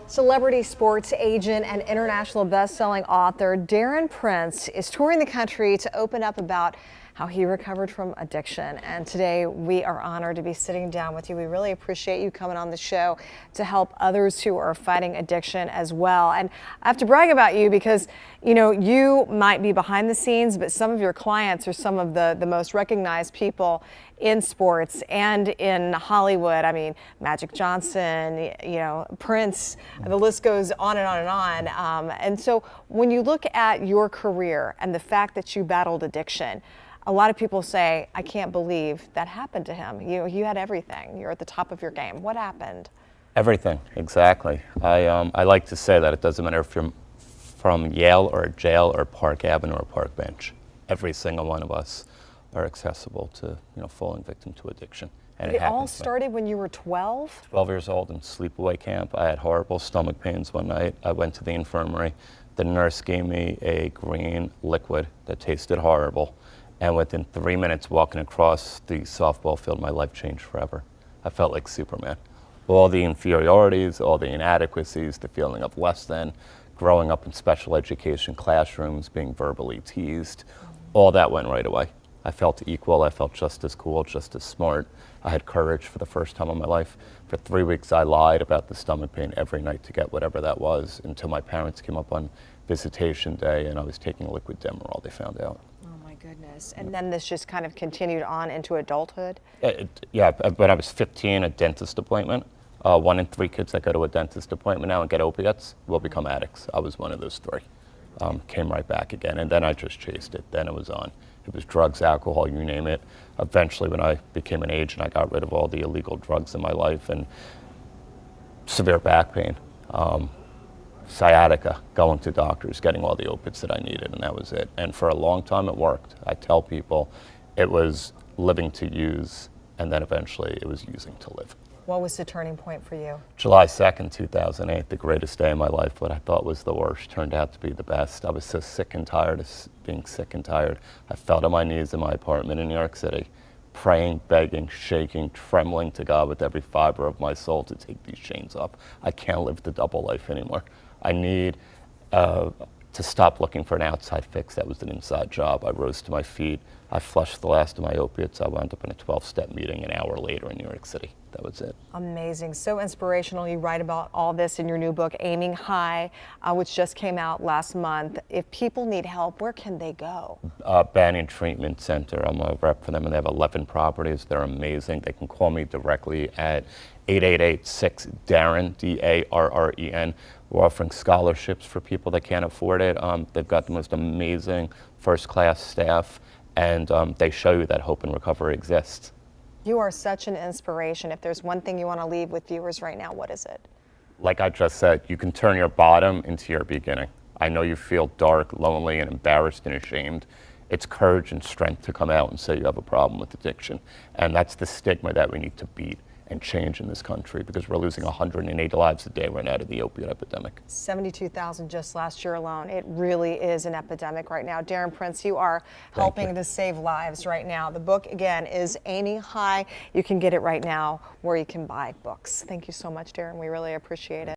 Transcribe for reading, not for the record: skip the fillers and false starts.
Celebrity sports agent and international best-selling author Darren Prince is touring the country to open up about how he recovered from addiction. And today we are honored to be sitting down with you. We really appreciate you coming on the show to help others who are fighting addiction as well. And I have to brag about you because, you know, you might be behind the scenes, but some of your clients are some of the most recognized people in sports and in Hollywood. I mean, Magic Johnson, you know, Prince, the list goes on and on and on. And so when you look at your career and the fact that you battled addiction, a lot of people say, I can't believe that happened to him. You had everything. You're at the top of your game. What happened? Everything, exactly. I like to say that it doesn't matter if you're from Yale or jail or Park Avenue or Park Bench. Every single one of us are accessible to, falling victim to addiction. And it all started when you were 12? 12 years old in sleepaway camp. I had horrible stomach pains one night. I went to the infirmary. The nurse gave me a green liquid that tasted horrible. And within 3 minutes walking across the softball field, my life changed forever. I felt like Superman. All the inferiorities, all the inadequacies, the feeling of less than, growing up in special education classrooms, being verbally teased, all that went right away. I felt equal, I felt just as cool, just as smart. I had courage for the first time in my life. For 3 weeks I lied about the stomach pain every night to get whatever that was until my parents came up on visitation day and I was taking liquid Demerol, they found out. Goodness. And then this just kind of continued on into adulthood? Yeah, when I was 15, a dentist appointment. 1 in 3 kids that go to a dentist appointment now and get opiates will become addicts. I was one of those 3. Came right back again, and then I just chased it. Then it was on. It was drugs, alcohol, you name it. Eventually, when I became an agent, I got rid of all the illegal drugs in my life and severe back pain. Sciatica, going to doctors, getting all the opiates that I needed, and that was it. And for a long time it worked. I tell people it was living to use, and then eventually it was using to live. What was the turning point for you? July 2nd, 2008, the greatest day of my life. What I thought was the worst turned out to be the best. I was so sick and tired of being sick and tired. I fell to my knees in my apartment in New York City, praying, begging, shaking, trembling to God with every fiber of my soul to take these chains off. I can't live the double life anymore. I need to stop looking for an outside fix. That was an inside job. I rose to my feet. I flushed the last of my opiates. I wound up in a 12-step meeting an hour later in New York City. That was it. Amazing. So inspirational. You write about all this in your new book, Aiming High, which just came out last month. If people need help, where can they go? Banyan Treatment Center. I'm a rep for them, and they have 11 properties. They're amazing. They can call me directly at 888-6-DARREN, D-A-R-R-E-N. We're offering scholarships for people that can't afford it. They've got the most amazing first-class staff, and they show you that hope and recovery exists. You are such an inspiration. If there's one thing you want to leave with viewers right now, what is it? Like I just said, you can turn your bottom into your beginning. I know you feel dark, lonely, and embarrassed and ashamed. It's courage and strength to come out and say you have a problem with addiction. And that's the stigma that we need to beat and change in this country, because we're losing 108 lives a day right now to the opiate epidemic. 72,000 just last year alone. It really is an epidemic right now. Darren Prince, you are helping to save lives right now. The book, again, is Aiming High. You can get it right now where you can buy books. Thank you so much, Darren. We really appreciate it.